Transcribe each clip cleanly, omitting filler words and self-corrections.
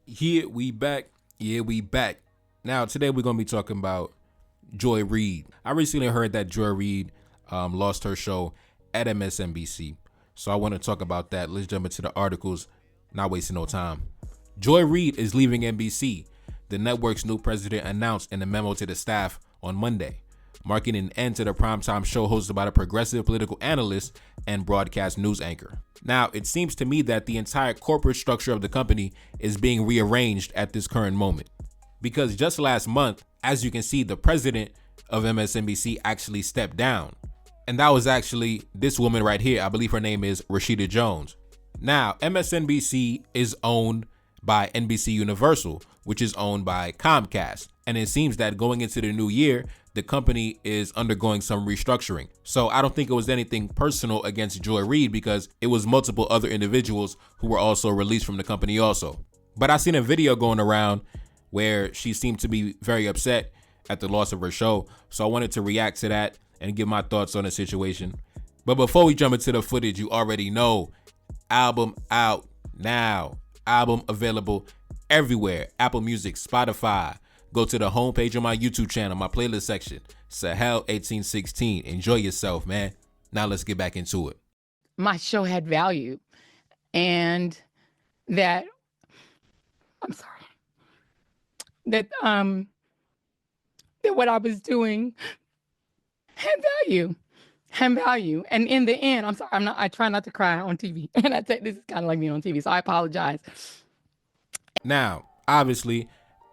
Here we back. Yeah, we back. Now, today we're going to be talking about Joy Reid. I recently heard that Joy Reid lost her show at MSNBC. So I want to talk about that. Let's jump into the articles, not wasting no time. Joy Reid is leaving NBC. The network's new president announced in a memo to the staff on Monday, marking an end to the primetime show hosted by the progressive political analyst and broadcast news anchor. Now, it seems to me that the entire corporate structure of the company is being rearranged at this current moment. Because just last month, as you can see, the president of MSNBC actually stepped down. And that was actually this woman right here. I believe her name is Rashida Jones. Now, MSNBC is owned by NBC Universal, which is owned by Comcast. And it seems that going into the new year, the company is undergoing some restructuring. So I don't think it was anything personal against Joy Reid because it was multiple other individuals who were also released from the company also. But I seen a video going around where she seemed to be very upset at the loss of her show. So I wanted to react to that and give my thoughts on the situation. But before we jump into the footage, you already know, album out now. Album available everywhere. Apple Music, Spotify. Go to the homepage of my YouTube channel, my playlist section, Sahel 1816. Enjoy yourself, man. Now let's get back into it. My show had value, and that what I was doing had value. And in the end, I try not to cry on TV. And I think this is kind of like me on TV, so I apologize. Now, obviously,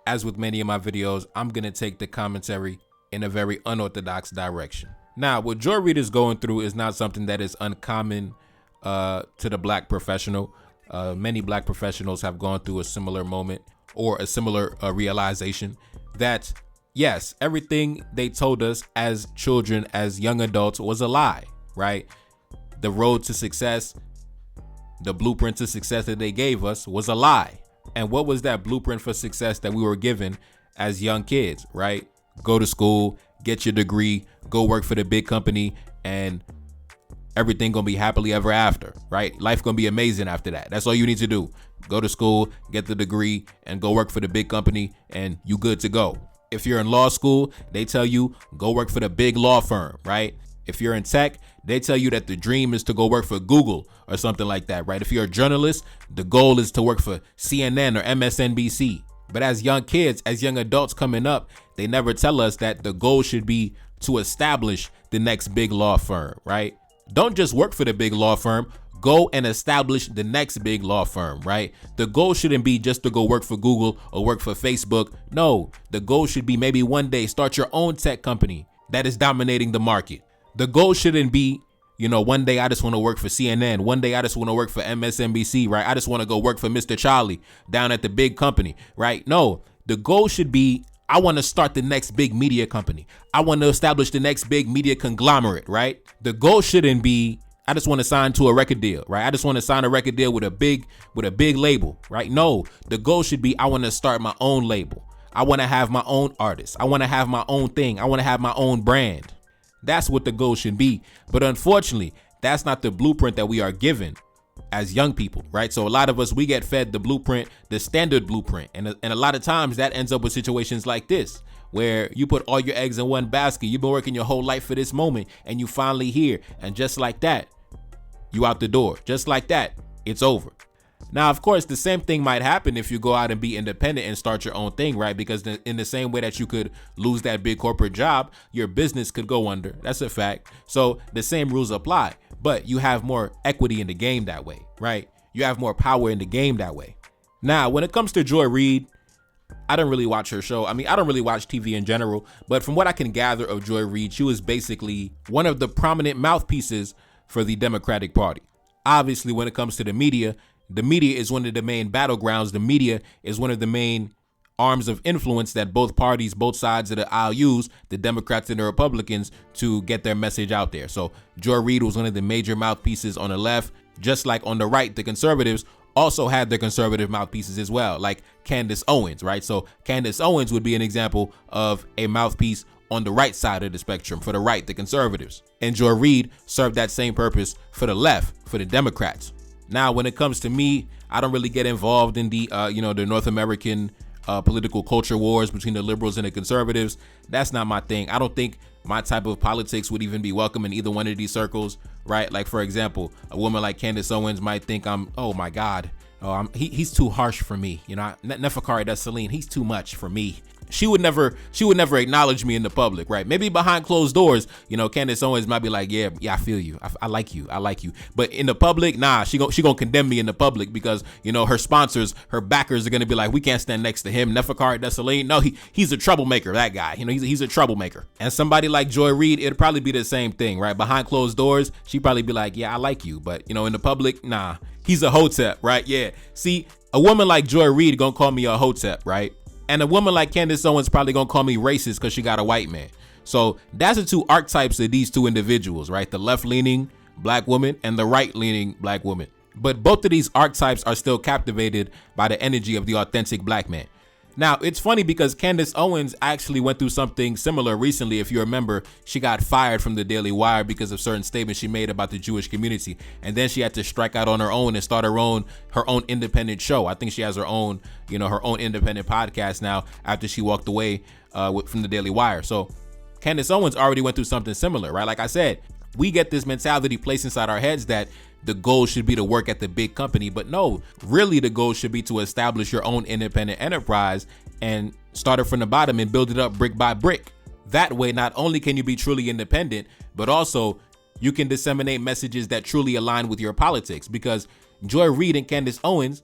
as with many of my videos, I'm going to take the commentary in a very unorthodox direction. Now, what Joy Reid is going through is not something that is uncommon to the black professional. Many black professionals have gone through a similar moment or a similar realization that, yes, everything they told us as children, as young adults, was a lie, right? The road to success, the blueprint to success that they gave us was a lie. And what was that blueprint for success that we were given as young kids, right? Go to school, get your degree, go work for the big company, and everything gonna be happily ever after, right? Life gonna be amazing after that. That's all you need to do. Go to school, get the degree, and go work for the big company, and you good to go. If you're in law school, they tell you go work for the big law firm, right? If you're in tech, they tell you that the dream is to go work for Google or something like that, right? If you're a journalist, the goal is to work for CNN or MSNBC. But as young kids, as young adults coming up, they never tell us that the goal should be to establish the next big law firm, right? Don't just work for the big law firm. Go and establish the next big law firm, right? The goal shouldn't be just to go work for Google or work for Facebook. No, the goal should be maybe one day start your own tech company that is dominating the market. The goal shouldn't be, one day I just want to work for CNN. One day I just want to work for MSNBC, right? I just want to go work for Mr. Charlie down at the big company, right? No, the goal should be, I want to start the next big media company. I want to establish the next big media conglomerate, right? The goal shouldn't be, I just want to sign to a record deal, right? I just want to sign a record deal with a big label, right? No, the goal should be, I want to start my own label. I want to have my own artist. I want to have my own thing. I want to have my own brand. That's what the goal should be. But unfortunately, that's not the blueprint that we are given as young people, right? So a lot of us, we get fed the blueprint, the standard blueprint. And a lot of times that ends up with situations like this, where you put all your eggs in one basket. You've been working your whole life for this moment and you finally here. And just like that, you out the door. Just like that, it's over. Now, of course, the same thing might happen if you go out and be independent and start your own thing, right? Because in the same way that you could lose that big corporate job, your business could go under. That's a fact. So the same rules apply, but you have more equity in the game that way, right? You have more power in the game that way. Now, when it comes to Joy Reid, I don't really watch her show. I mean, I don't really watch TV in general, but from what I can gather of Joy Reid, she was basically one of the prominent mouthpieces for the Democratic Party. Obviously, when it comes to the media is one of the main battlegrounds. The media is one of the main arms of influence that both parties, both sides of the aisle use, the Democrats and the Republicans, to get their message out there. So Joy Reid was one of the major mouthpieces on the left, just like on the right, the conservatives also had their conservative mouthpieces as well, like Candace Owens, right? So Candace Owens would be an example of a mouthpiece on the right side of the spectrum, for the right, the conservatives. And Joy Reid served that same purpose for the left, for the Democrats. Now, when it comes to me, I don't really get involved in the, the North American political culture wars between the liberals and the conservatives. That's not my thing. I don't think my type of politics would even be welcome in either one of these circles, right? Like, for example, a woman like Candace Owens might think oh my God, he's too harsh for me. Neferkari Dessalines, he's too much for me. She would never acknowledge me in the public, right? Maybe behind closed doors, Candace Owens might be like, yeah, I feel you. I like you. But in the public, nah, she gonna condemn me in the public because, her sponsors, her backers are gonna be like, we can't stand next to him. Neferkari Dessalines, no, he's a troublemaker, that guy. He's a troublemaker. And somebody like Joy Reid, it'd probably be the same thing, right? Behind closed doors, she'd probably be like, yeah, I like you. But, in the public, nah, he's a hotep, right? Yeah. See, a woman like Joy Reid gonna call me a hotep, right? And a woman like Candace Owens probably gonna call me racist because she got a white man. So that's the two archetypes of these two individuals, right? The left-leaning black woman and the right-leaning black woman. But both of these archetypes are still captivated by the energy of the authentic black man. Now, it's funny because Candace Owens actually went through something similar recently. If you remember, she got fired from the Daily Wire because of certain statements she made about the Jewish community. And then she had to strike out on her own and start her own independent show. I think she has her own independent podcast now after she walked away from the Daily Wire. So Candace Owens already went through something similar, right? Like I said, we get this mentality placed inside our heads that the goal should be to work at the big company, but no, really the goal should be to establish your own independent enterprise and start it from the bottom and build it up brick by brick. That way, not only can you be truly independent, but also you can disseminate messages that truly align with your politics. Because Joy Reid and Candace Owens,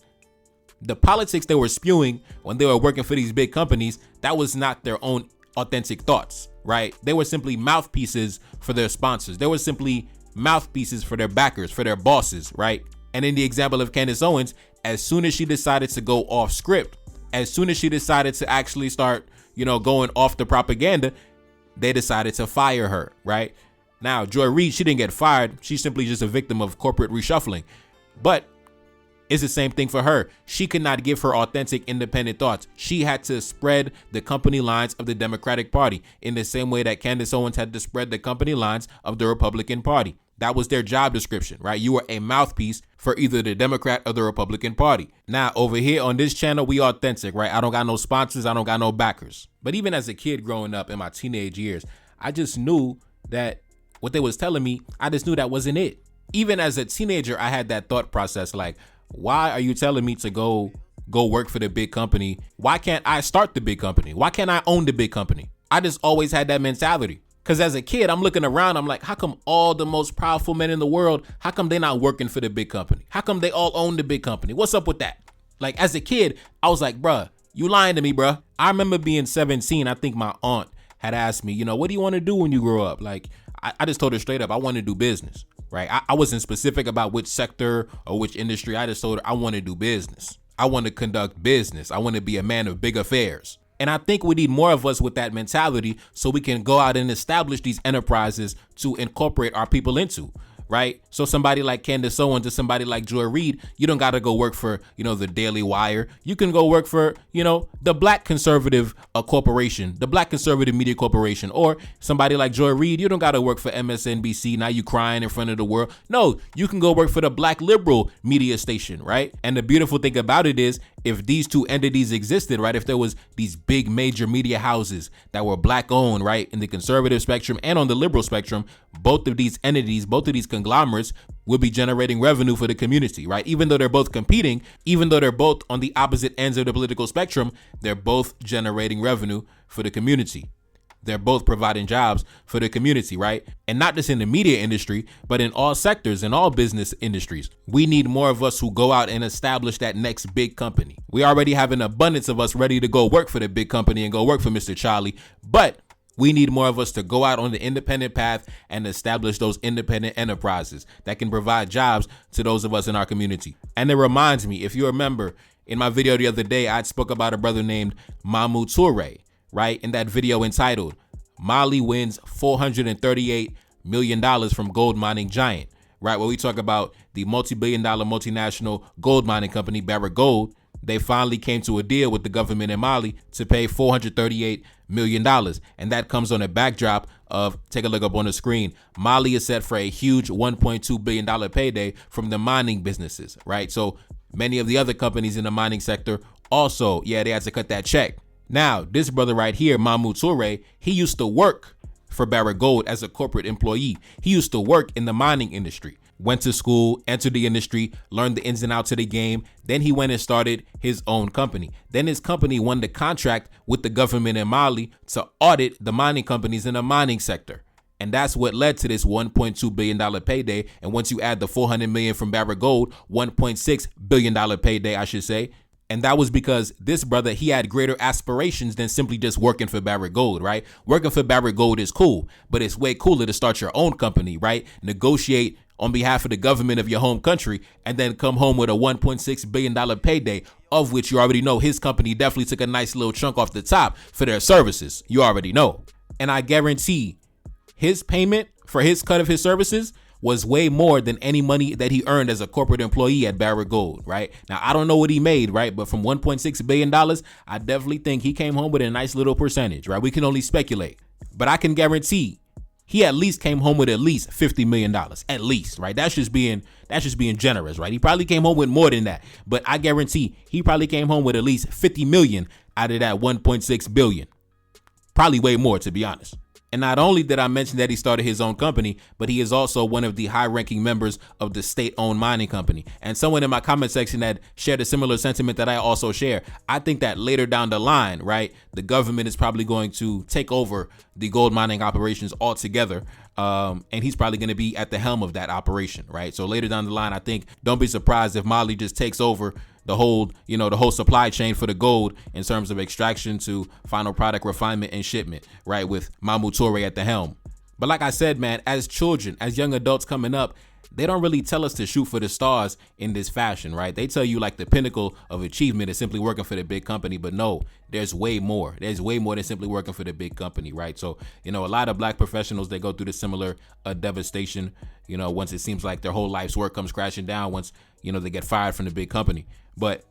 the politics they were spewing when they were working for these big companies, that was not their own authentic thoughts, right? They were simply mouthpieces for their sponsors. They were simply mouthpieces for their backers, for their bosses, right? And in the example of Candace Owens, as soon as she decided to go off script, as soon as she decided to actually start, going off the propaganda, they decided to fire her, right? Now, Joy Reid, she didn't get fired. She's simply just a victim of corporate reshuffling. But it's the same thing for her. She could not give her authentic independent thoughts. She had to spread the company lines of the Democratic Party in the same way that Candace Owens had to spread the company lines of the Republican Party. That was their job description, right? You were a mouthpiece for either the Democrat or the Republican Party. Now, over here on this channel, we authentic, right? I don't got no sponsors. I don't got no backers. But even as a kid growing up in my teenage years, I just knew that what they was telling me, I just knew that wasn't it. Even as a teenager, I had that thought process like, why are you telling me to go work for the big company? Why can't I start the big company? Why can't I own the big company? I just always had that mentality. Because as a kid, I'm looking around, I'm like, how come all the most powerful men in the world, how come they not working for the big company? How come they all own the big company? What's up with that? Like, as a kid, I was like, bruh, you lying to me, bruh. I remember being 17. I think my aunt had asked me, what do you want to do when you grow up? Like, I just told her straight up, I want to do business, right? I wasn't specific about which sector or which industry. I just told her I want to do business. I want to conduct business. I want to be a man of big affairs. And I think we need more of us with that mentality so we can go out and establish these enterprises to incorporate our people into, right? So somebody like Candace Owens or somebody like Joy Reid, you don't got to go work for, the Daily Wire. You can go work for, the Black Conservative Corporation, the Black Conservative Media Corporation, or somebody like Joy Reid. You don't got to work for MSNBC. Now you crying in front of the world. No, you can go work for the Black Liberal Media Station, right? And the beautiful thing about it is, if these two entities existed, right, if there was these big major media houses that were Black owned, right, in the conservative spectrum and on the liberal spectrum, both of these entities, both of these conglomerates would be generating revenue for the community, right? Even though they're both competing, even though they're both on the opposite ends of the political spectrum, they're both generating revenue for the community. They're both providing jobs for the community, right? And not just in the media industry, but in all sectors, in all business industries. We need more of us who go out and establish that next big company. We already have an abundance of us ready to go work for the big company and go work for Mr. Charlie, but we need more of us to go out on the independent path and establish those independent enterprises that can provide jobs to those of us in our community. And it reminds me, if you remember, in my video the other day, I spoke about a brother named Mamu Toure, right? In that video entitled, Mali wins $438 million from gold mining giant, right? Where we talk about the multi-billion-dollar multinational gold mining company, Barrick Gold, they finally came to a deal with the government in Mali to pay $438 million. And that comes on a backdrop of, take a look up on the screen, Mali is set for a huge $1.2 billion payday from the mining businesses, right? So many of the other companies in the mining sector also, they had to cut that check. Now, this brother right here, Mamu Toure, he used to work for Barrick Gold as a corporate employee. He used to work in the mining industry. Went to school, entered the industry, learned the ins and outs of the game. Then he went and started his own company. Then his company won the contract with the government in Mali to audit the mining companies in the mining sector. And that's what led to this $1.2 billion payday. And once you add the $400 million from Barrick Gold, $1.6 billion payday, I should say. And that was because this brother, he had greater aspirations than simply just working for Barrick Gold, right? Working for Barrick Gold is cool, but it's way cooler to start your own company, right? Negotiate on behalf of the government of your home country and then come home with a $1.6 billion payday, of which you already know his company definitely took a nice little chunk off the top for their services. You already know. And I guarantee his payment for his cut of his services was way more than any money that he earned as a corporate employee at Barrick Gold, right? Now, I don't know what he made, right? But from $1.6 billion, I definitely think he came home with a nice little percentage, right? We can only speculate. But I can guarantee he at least came home with at least $50 million, at least, right? That's just being generous, right? He probably came home with more than that, but I guarantee he probably came home with at least 50 million out of that 1.6 billion. Probably way more, to be honest. And not only did I mention that he started his own company, but he is also one of the high-ranking members of the state-owned mining company. And someone in my comment section that shared a similar sentiment that I also share. I think that later down the line, right, the government is probably going to take over the gold mining operations altogether. And he's probably going to be at the helm of that operation, right? So later down the line, I think, don't be surprised if Mali just takes over the whole supply chain for the gold in terms of extraction to final product refinement and shipment, right? With Mamu Toure at the helm. But like I said, man, as children, as young adults coming up, they don't really tell us to shoot for the stars in this fashion, right? They tell you like the pinnacle of achievement is simply working for the big company, but no, there's way more. There's way more than simply working for the big company, right? So, a lot of black professionals, they go through the similar devastation, once it seems like their whole life's work comes crashing down once, they get fired from the big company. But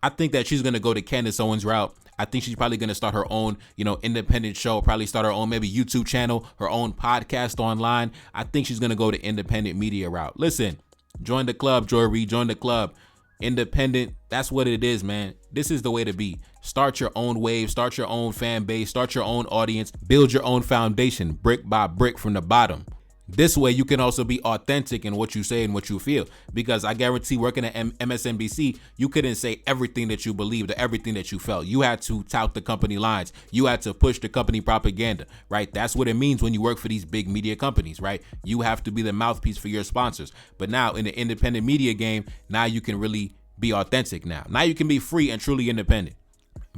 I think that she's going to go to Candace Owens' route. I think she's probably going to start her own, independent show, probably start her own maybe YouTube channel, her own podcast online. I think she's going to go the independent media route. Listen, join the club, Joy Reid, join the club. Independent, that's what it is, man. This is the way to be. Start your own wave, start your own fan base, start your own audience, build your own foundation brick by brick from the bottom. This way you can also be authentic in what you say and what you feel, because I guarantee working at MSNBC, you couldn't say everything that you believed or everything that you felt. You had to tout the company lines. You had to push the company propaganda, right? That's what it means when you work for these big media companies, right? You have to be the mouthpiece for your sponsors. But now in the independent media game, now you can really be authentic now. Now you can be free and truly independent.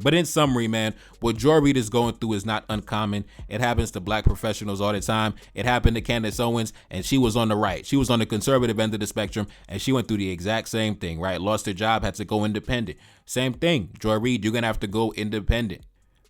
But in summary, man, what Joy Reid is going through is not uncommon. It happens to black professionals all the time. It happened to Candace Owens, and she was on the right. She was on the conservative end of the spectrum, and she went through the exact same thing, right? Lost her job, had to go independent. Same thing. Joy Reid, you're going to have to go independent.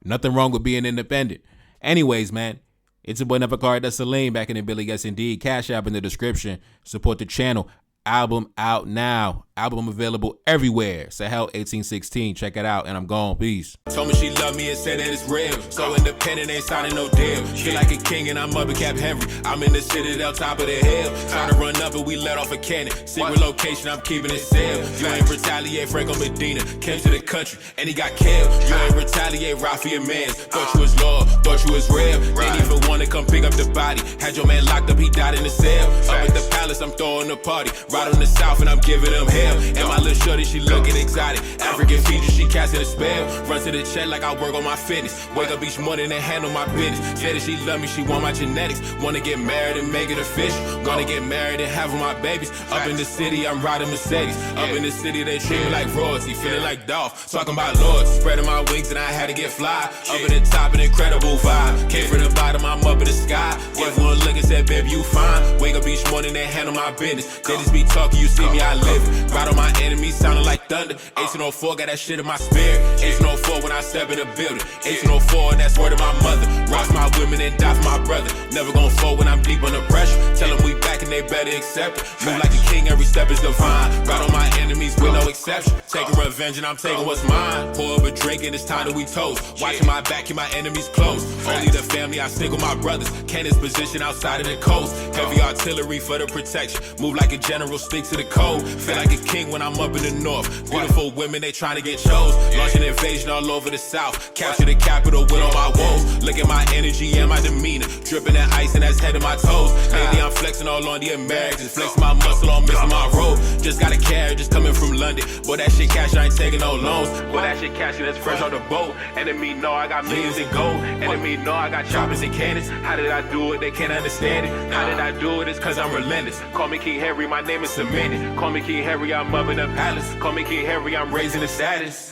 Nothing wrong with being independent. Anyways, man, it's your boy Never Card. That's Salim back in the Billy. Yes, indeed. Cash App in the description. Support the channel. Album out now. Album available everywhere. Sahel 1816. Check it out, and I'm gone. Peace. Told me she loved me and said that it's real. So independent, ain't signing no deal. Feel like a king and I'm up at Cap Henry. I'm in the citadel, top of the hill. Try to run up and we let off a cannon. Secret location, I'm keeping it sealed. You ain't retaliate, Franco Medina. Came to the country and he got killed. You ain't retaliate, Rafi and Mans. Thought you was loyal, thought you was real. Didn't even want to come pick up the body. Had your man locked up, he died in the cell. Up at the palace, I'm throwing a party. Right on the south and I'm giving them hell. And my little shorty, she looking exotic. African features, she casting a spell. Run to the check like I work on my fitness. Wake up each morning and handle my business. Said that she love me, she want my genetics. Wanna get married and make it official. Wanna get married and have my babies. Up in the city, I'm riding Mercedes. Up in the city, they treat me like royalty. Feeling like Dolph, talking about lords. Spreading my wings and I had to get fly. Up in the top, an incredible vibe. Came from the bottom, I'm up in the sky. Gave one look and said, baby, you fine. Wake up each morning and handle my business. They just be me talking, you see me, I live it. Ride on my enemies, sounding like thunder. 1804, got that shit in my spirit. 1804 when I step in the building. 1804, and that's word of my mother. Rock my women and die for my brother. Never gon' fall when I'm deep under pressure. Tell them we back and they better accept it. Move like a king, every step is divine. Ride on my enemies with no exception. Taking revenge and I'm taking what's mine. Pour up a drink and it's time that we toast. Watching my back, keep my enemies close. Only the family, I stick with my brothers. Cannon's position outside of the coast. Heavy artillery for the protection. Move like a general, stick to the code. Feel like a king when I'm up in the north. Beautiful women, they trying to get chose. Launch an invasion all over the south. Capture the capital with all my woes. Look at my energy and my demeanor. Dripping that ice and that's head to my toes. Lately I'm flexing all on the Americans. Flexing my muscle on missing my road. Just got a carriage just coming from London. Boy, that shit cash, I ain't taking no loans. Boy, that shit cash, that's fresh on the boat. Enemy know I got millions in gold. Enemy know I got choppers and cannons. How did I do it? They can't understand it. How did I do it? It's cause I'm relentless. Call me King Harry, my name is cemented. Call me King Harry, I'm up in the palace. Call me King Harry, I'm raising the status.